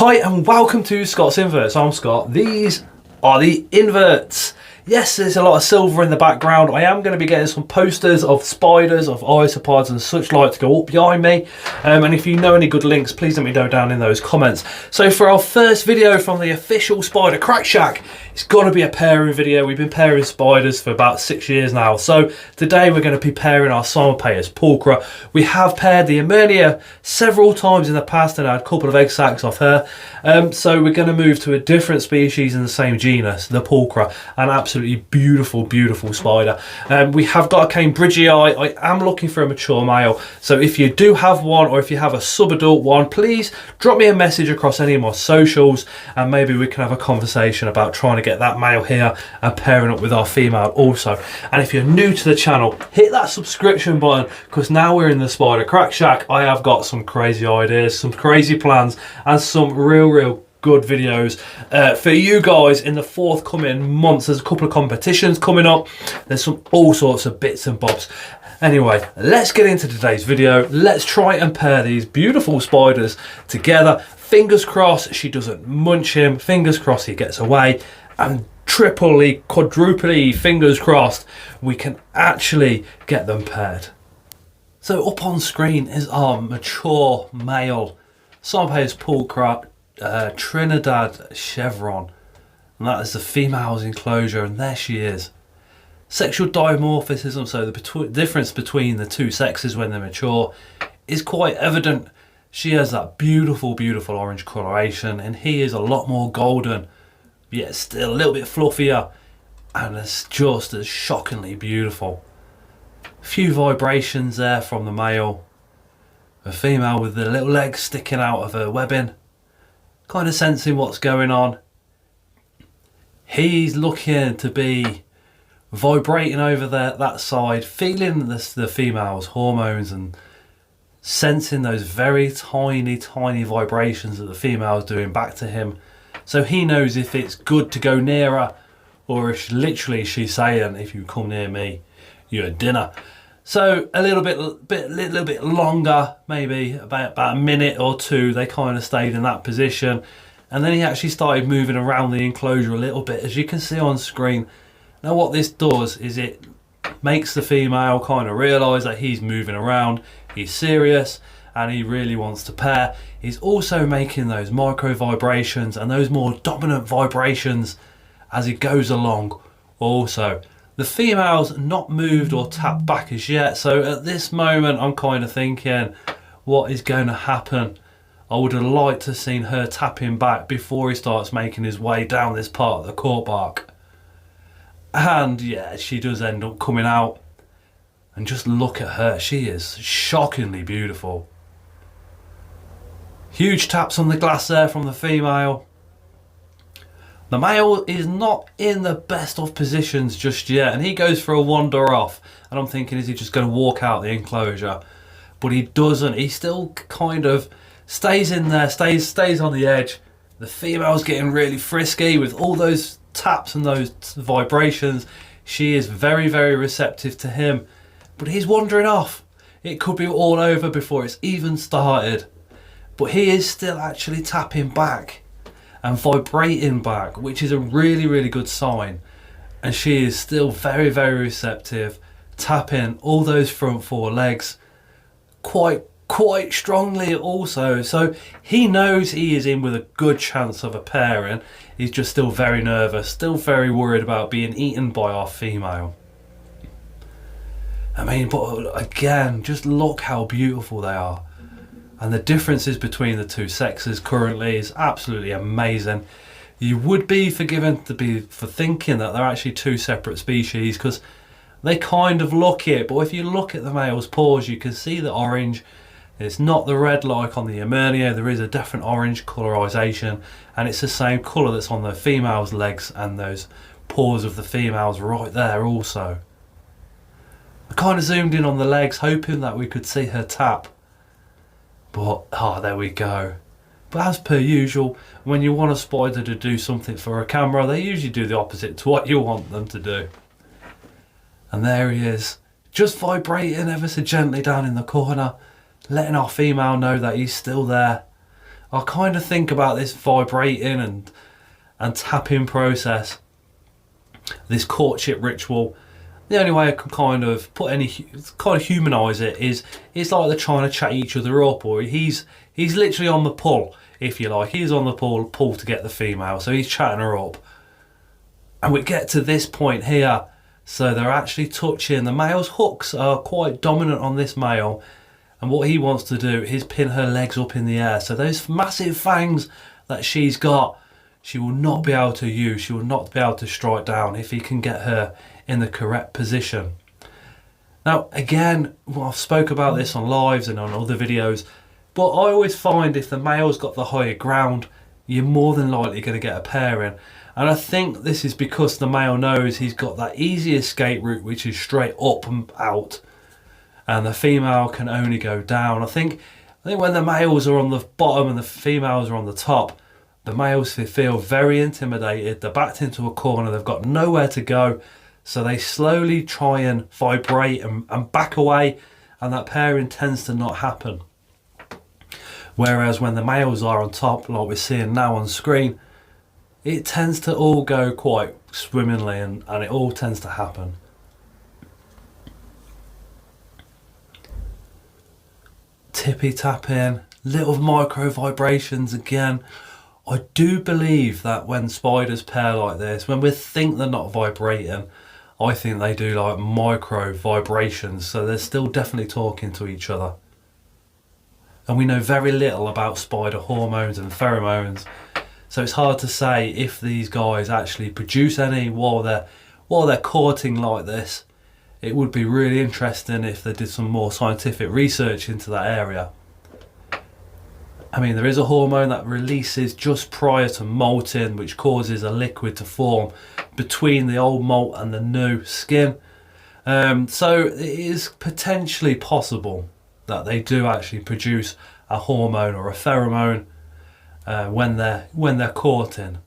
Hi and welcome to Scott's Inverts. I'm Scott. These are the inverts. Yes, there's a lot of silver in the background. I am going to be getting some posters of spiders, of isopods and such like to go up behind me. And if you know any good links, please let me know down in those comments. So for our first video from the official Spider Crack Shack, it's got to be a pairing video. We've been pairing spiders for about 6 years now. So today we're going to be pairing our Psalmopaeus pulchra. We have paired the Emernia several times in the past and had a couple of egg sacs off her. So we're going to move to a different species in the same genus, the pulchra, and absolutely beautiful, beautiful spider. We have got a Cambridgei. I am looking for a mature male. So if you do have one, or if you have a sub-adult one, please drop me a message across any of my socials and maybe we can have a conversation about trying to get that male here and pairing up with our female also. And if you're new to the channel, hit that subscription button, because now we're in the Spider Crack Shack, I have got some crazy ideas, some crazy plans and some real good videos for you guys in the forthcoming months. There's a couple of competitions coming up. There's all sorts of bits and bobs. Anyway, let's get into today's video. Let's try and pair these beautiful spiders together. Fingers crossed she doesn't munch him. Fingers crossed he gets away. And triply, quadruply, fingers crossed, we can actually get them paired. So up on screen is our mature male Psalmopaeus pulchra, Trinidad chevron, and that is the female's enclosure, and there she is. Sexual dimorphism, so the difference between the two sexes when they're mature, is quite evident. She has that beautiful orange coloration, and he is a lot more golden, yet still a little bit fluffier, and it's just as shockingly beautiful. A few vibrations there from the male. A female with the little legs sticking out of her webbing, kind of sensing what's going on. He's looking to be vibrating over there, that side, feeling the female's hormones and sensing those very tiny vibrations that the female's doing back to him. So he knows if it's good to go nearer, or if literally she's saying, if you come near me, you're dinner. So a little bit longer, maybe about a minute or two, they kind of stayed in that position, and then he actually started moving around the enclosure a little bit, as you can see on screen. Now what this does is it makes the female kind of realise that he's moving around, he's serious, and he really wants to pair. He's also making those micro vibrations and those more dominant vibrations as he goes along also. The female's not moved or tapped back as yet, so at this moment I'm kind of thinking, what is going to happen? I would have liked to have seen her tapping back before he starts making his way down this part of the court bark. And yeah, she does end up coming out, and just look at her, she is shockingly beautiful. Huge taps on the glass there from the female. The male is not in the best of positions just yet, and he goes for a wander off, and I'm thinking, is he just going to walk out the enclosure? But he doesn't. He still kind of stays in there, stays on the edge. The female's getting really frisky with all those taps and those vibrations. She is very receptive to him, but he's wandering off. It could be all over before it's even started, but he is still actually tapping back and vibrating back, which is a really good sign. And she is still very receptive, tapping all those front four legs quite strongly also. So he knows he is in with a good chance of a pairing. He's just still very nervous, still very worried about being eaten by our female. I mean, but again, just look how beautiful they are. And the differences between the two sexes currently is absolutely amazing. You would be forgiven for thinking that they're actually two separate species, because they kind of look it. But if you look at the male's paws, you can see the orange. It's not the red like on the Emernia. There is a different orange colorization, and it's the same color that's on the female's legs and those paws of the females right there also. I kind of zoomed in on the legs, hoping that we could see her tap. But, there we go. But as per usual, when you want a spider to do something for a camera, they usually do the opposite to what you want them to do. And there he is, just vibrating ever so gently down in the corner, letting our female know that he's still there. I kind of think about this vibrating and tapping process, this courtship ritual. The only way I can kind of humanise it is it's like they're trying to chat each other up, or he's literally on the pull, if you like. He's on the pull to get the female, so he's chatting her up. And we get to this point here, so they're actually touching. The male's hooks are quite dominant on this male, and what he wants to do is pin her legs up in the air. So those massive fangs that she's got, she will not be able to use. She will not be able to strike down if he can get her in the correct position. Now, again, I've spoke about this on lives and on other videos, but I always find if the male's got the higher ground, you're more than likely going to get a pairing. And I think this is because the male knows he's got that easy escape route, which is straight up and out, and the female can only go down. I think when the males are on the bottom and the females are on the top, the males feel very intimidated. They're backed into a corner, they've got nowhere to go, so they slowly try and vibrate and back away, and that pairing tends to not happen. Whereas when the males are on top, like we're seeing now on screen, it tends to all go quite swimmingly, and it all tends to happen. Tippy tapping, little micro vibrations again. I do believe that when spiders pair like this, when we think they're not vibrating, I think they do like micro vibrations, so they're still definitely talking to each other. And we know very little about spider hormones and pheromones, so it's hard to say if these guys actually produce any while they're courting like this. It would be really interesting if they did some more scientific research into that area. I mean, there is a hormone that releases just prior to molting, which causes a liquid to form between the old molt and the new skin. So it is potentially possible that they do actually produce a hormone or a pheromone when they're courting.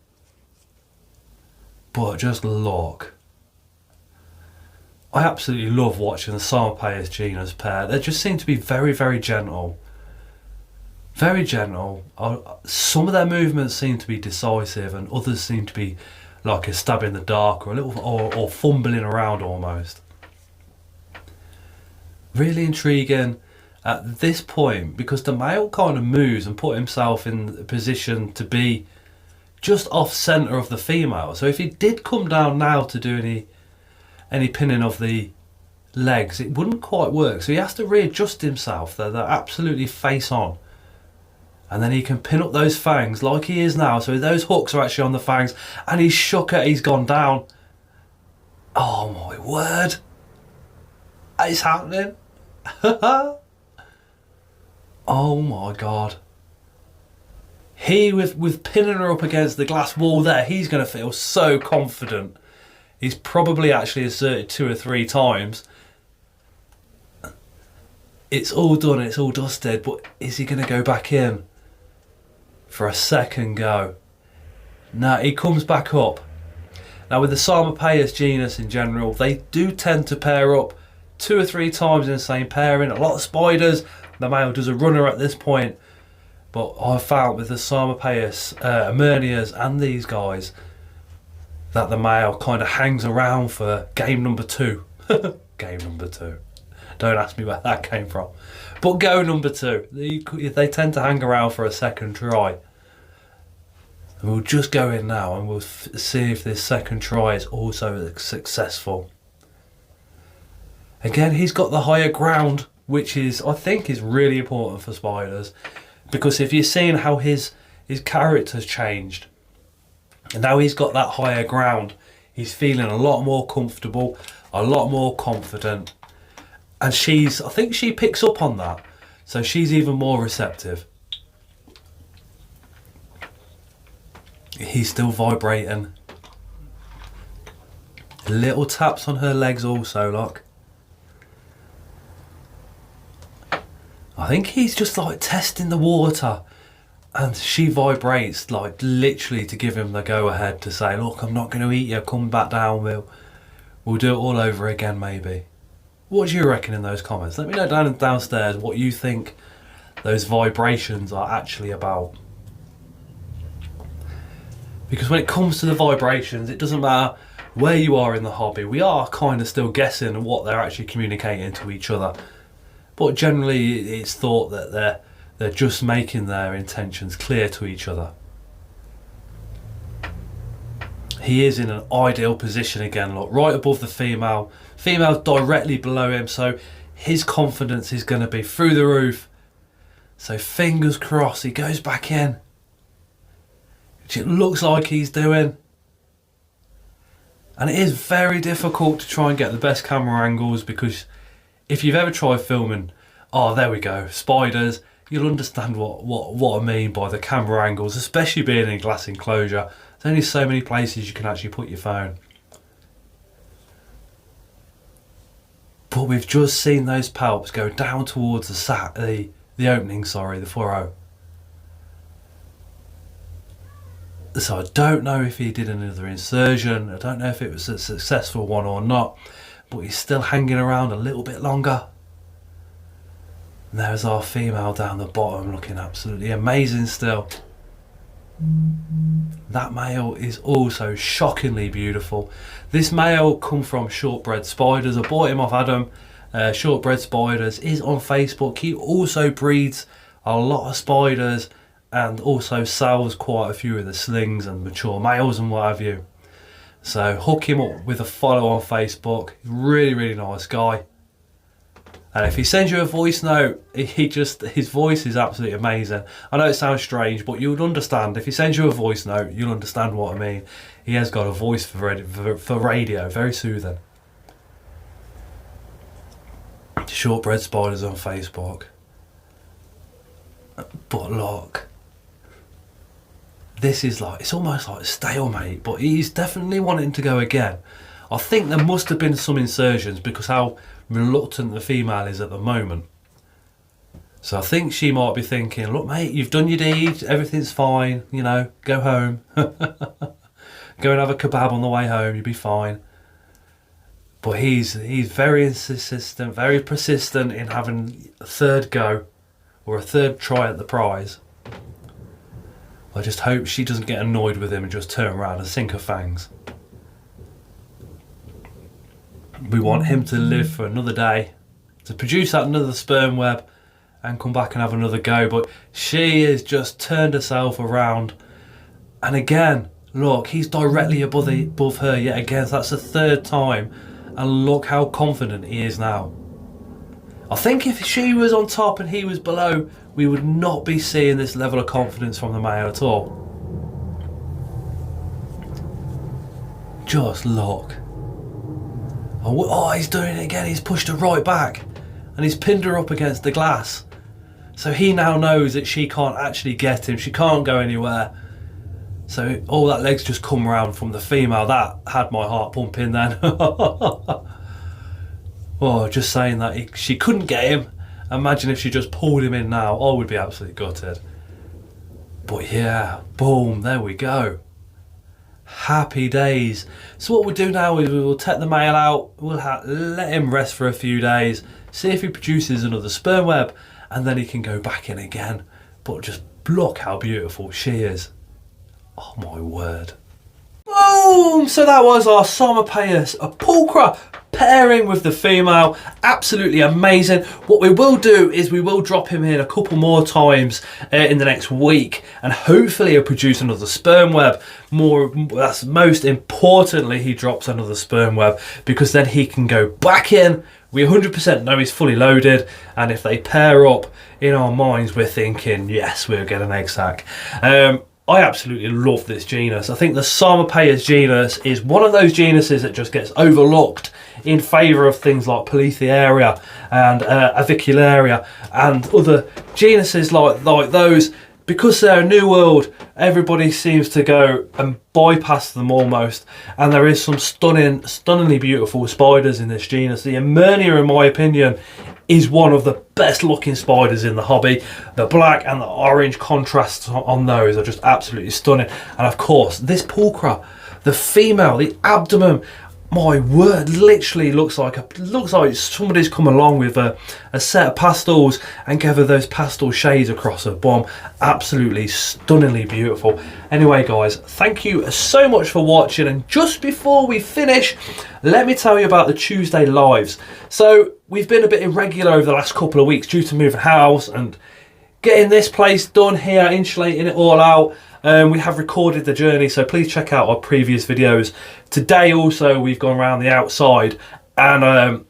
But just look, I absolutely love watching the Psalmopoeus genus pair. They just seem to be very, very gentle. Very gentle. Some of their movements seem to be decisive, and others seem to be like a stab in the dark, or a little or fumbling around almost. Really intriguing at this point, because the male kind of moves and put himself in the position to be just off centre of the female. So if he did come down now to do any pinning of the legs, it wouldn't quite work. So he has to readjust himself. They're absolutely face on. And then he can pin up those fangs like he is now. So those hooks are actually on the fangs, and he's shook it, he's gone down. Oh my word. It's happening. Oh my god. He, with pinning her up against the glass wall there, he's going to feel so confident. He's probably actually asserted 2 or 3 times. It's all done, it's all dusted, but is he going to go back in for a second go? No, he comes back up. Now with the Psalmopoeus genus in general, they do tend to pair up 2 or 3 times in the same pairing. A lot of spiders, the male does a runner at this point, but I've found with the Psalmopoeus, Amernias and these guys, that the male kind of hangs around for game number 2. Game number 2. Don't ask me where that came from. But go number 2. They tend to hang around for a second try. And we'll just go in now and we'll see if this second try is also successful. Again, he's got the higher ground, which is, I think, is really important for spiders. Because if you're seeing how his character's changed, and now he's got that higher ground, he's feeling a lot more comfortable, a lot more confident. And I think she picks up on that. So she's even more receptive. He's still vibrating. Little taps on her legs also, look. I think he's just like testing the water. And she vibrates like literally to give him the go ahead to say, look, I'm not going to eat you, come back down, we'll do it all over again maybe. What do you reckon in those comments? Let me know downstairs what you think those vibrations are actually about. Because when it comes to the vibrations, it doesn't matter where you are in the hobby. We are kind of still guessing what they're actually communicating to each other. But generally it's thought that they're just making their intentions clear to each other. He is in an ideal position again, look, right above the female. Female's directly below him, so his confidence is going to be through the roof. So fingers crossed he goes back in, which it looks like he's doing. And it is very difficult to try and get the best camera angles, because if you've ever tried filming, oh there we go, spiders, you'll understand what I mean by the camera angles, especially being in a glass enclosure. There's only so many places you can actually put your phone. But we've just seen those palps go down towards the opening, sorry, the furrow. So I don't know if he did another insertion, I don't know if it was a successful one or not, but he's still hanging around a little bit longer. And there's our female down the bottom looking absolutely amazing still. That male is also shockingly beautiful. This male come from Shortbread Spiders. I bought him off Adam. Shortbread Spiders is on Facebook. He also breeds a lot of spiders and also sells quite a few of the slings and mature males and what have you. So hook him up with a follow on Facebook. Really, really nice guy. And if he sends you a voice note, his voice is absolutely amazing. I know it sounds strange, but you would understand. If he sends you a voice note, you'll understand what I mean. He has got a voice for radio, very soothing. Shortbread Spiders on Facebook. But look, this is like, it's almost like a stalemate, but he's definitely wanting to go again. I think there must have been some insertions because how reluctant the female is at the moment. So I think she might be thinking, look mate, you've done your deed, everything's fine, you know, go home. Go and have a kebab on the way home, you'll be fine. But he's very insistent, very persistent in having a third go or a third try at the prize. I just hope she doesn't get annoyed with him and just turn around and sink her fangs. We want him to live for another day, to produce that another sperm web and come back and have another go. But she has just turned herself around, and again, look, he's directly above her yet again. So that's the third time, and look how confident he is now. I think if she was on top and he was below, we would not be seeing this level of confidence from the male at all. Just look. Oh, he's doing it again. He's pushed her right back and he's pinned her up against the glass. So he now knows that she can't actually get him. She can't go anywhere. So all that leg's just come round from the female. That had my heart pumping then. Oh, just saying that she couldn't get him. Imagine if she just pulled him in now. I would be absolutely gutted. But yeah, boom, there we go. Happy days. So what we'll do now is we will take the male out, we'll let him rest for a few days, see if he produces another sperm web, and then he can go back in again. But just look how beautiful she is. Oh my word. Boom! So that was our Psalmopoeus pulchra pairing with the female. Absolutely amazing. What we will do is we will drop him in a couple more times in the next week, and hopefully he'll produce another sperm web. That's most importantly, he drops another sperm web, because then he can go back in. We 100% know he's fully loaded, and if they pair up, in our minds we're thinking yes, we'll get an egg sac. I absolutely love this genus. I think the Psalmopoeus genus is one of those genuses that just gets overlooked in favour of things like Polythiaria and Avicularia and other genuses like those. Because they're a new world, everybody seems to go and bypass them almost, and there is some stunningly beautiful spiders in this genus. The Emernia, in my opinion, is one of the best looking spiders in the hobby. The black and the orange contrasts on those are just absolutely stunning. And of course, this pulchra, the female, the abdomen, my word, literally looks like somebody's come along with a set of pastels and gathered those pastel shades across a bomb. Absolutely stunningly beautiful. Anyway guys, thank you so much for watching, and just before we finish, let me tell you about the Tuesday lives. So we've been a bit irregular over the last couple of weeks due to moving house and getting this place done here, insulating it all out. We have recorded the journey, so please check out our previous videos. Today also we've gone around the outside and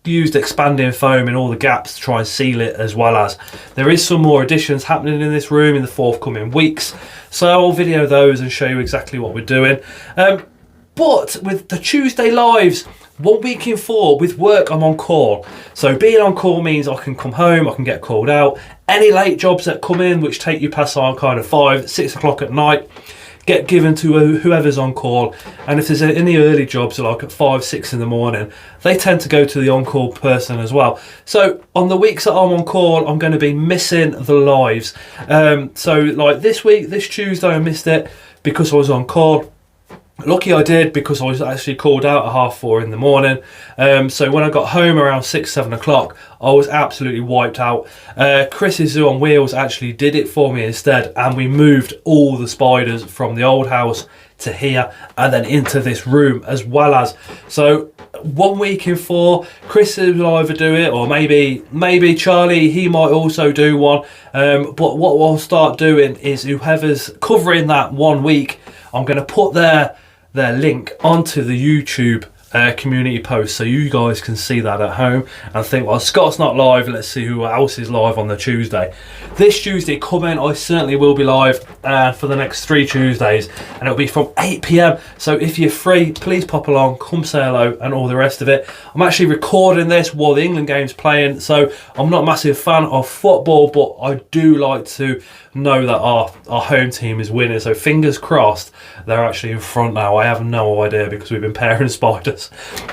used expanding foam in all the gaps to try and seal it, as well as there is some more additions happening in this room in the forthcoming weeks, so I'll video those and show you exactly what we're doing. But with the Tuesday lives, 1 week in 4, with work I'm on call. So being on call means I can come home, I can get called out. Any late jobs that come in, which take you past on kind of 5, 6 o'clock at night, get given to whoever's on call. And if there's any early jobs, like at 5, 6 in the morning, they tend to go to the on-call person as well. So on the weeks that I'm on call, I'm going to be missing the lives. So like this week, this Tuesday, I missed it because I was on call. Lucky I did, because I was actually called out at 4:30 in the morning. So when I got home around 6, 7 o'clock, I was absolutely wiped out. Chris's Zoo on Wheels actually did it for me instead, and we moved all the spiders from the old house to here and then into this room as well as. So 1 week in 4, Chris will either do it, or maybe Charlie, he might also do one. But what we'll start doing is whoever's covering that 1 week, I'm going to put their link onto the YouTube community post, so you guys can see that at home and think, well, Scott's not live, let's see who else is live on the Tuesday. This Tuesday coming, I certainly will be live for the next 3 Tuesdays, and it'll be from 8 PM. So if you're free, please pop along, come say hello and all the rest of it. I'm actually recording this while the England game's playing, so I'm not a massive fan of football, but I do like to know that our home team is winning, so fingers crossed they're actually in front now. I have no idea, because we've been pairing spiders.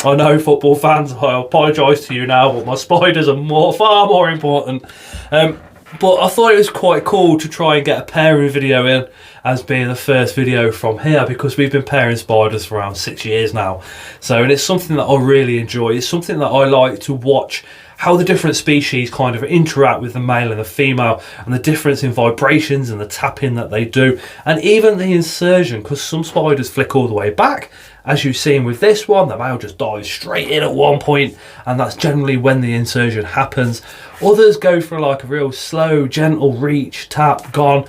I know, football fans, I apologise to you now, but my spiders are far more important. But I thought it was quite cool to try and get a pairing video in as being the first video from here, because we've been pairing spiders for around 6 years now. So, and it's something that I really enjoy. It's something that I like to watch, how the different species kind of interact with the male and the female, and the difference in vibrations and the tapping that they do, and even the insertion, because some spiders flick all the way back. As you've seen with this one, the male just dives straight in at one point, and that's generally when the insertion happens. Others go for like a real slow, gentle reach, tap, gone.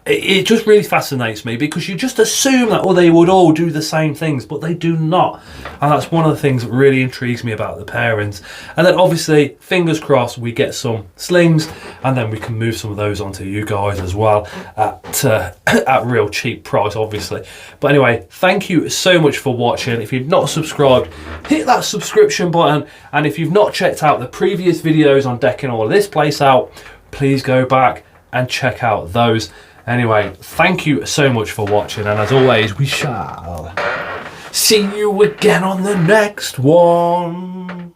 It just really fascinates me, because you just assume that they would all do the same things, but they do not. And that's one of the things that really intrigues me about the pairings. And then obviously, fingers crossed, we get some slings, and then we can move some of those onto you guys as well at real cheap price, obviously. But anyway, thank you so much for watching. If you've not subscribed, hit that subscription button. And if you've not checked out the previous videos on decking all of this place out, please go back and check out those. Anyway, thank you so much for watching, and as always, we shall see you again on the next one.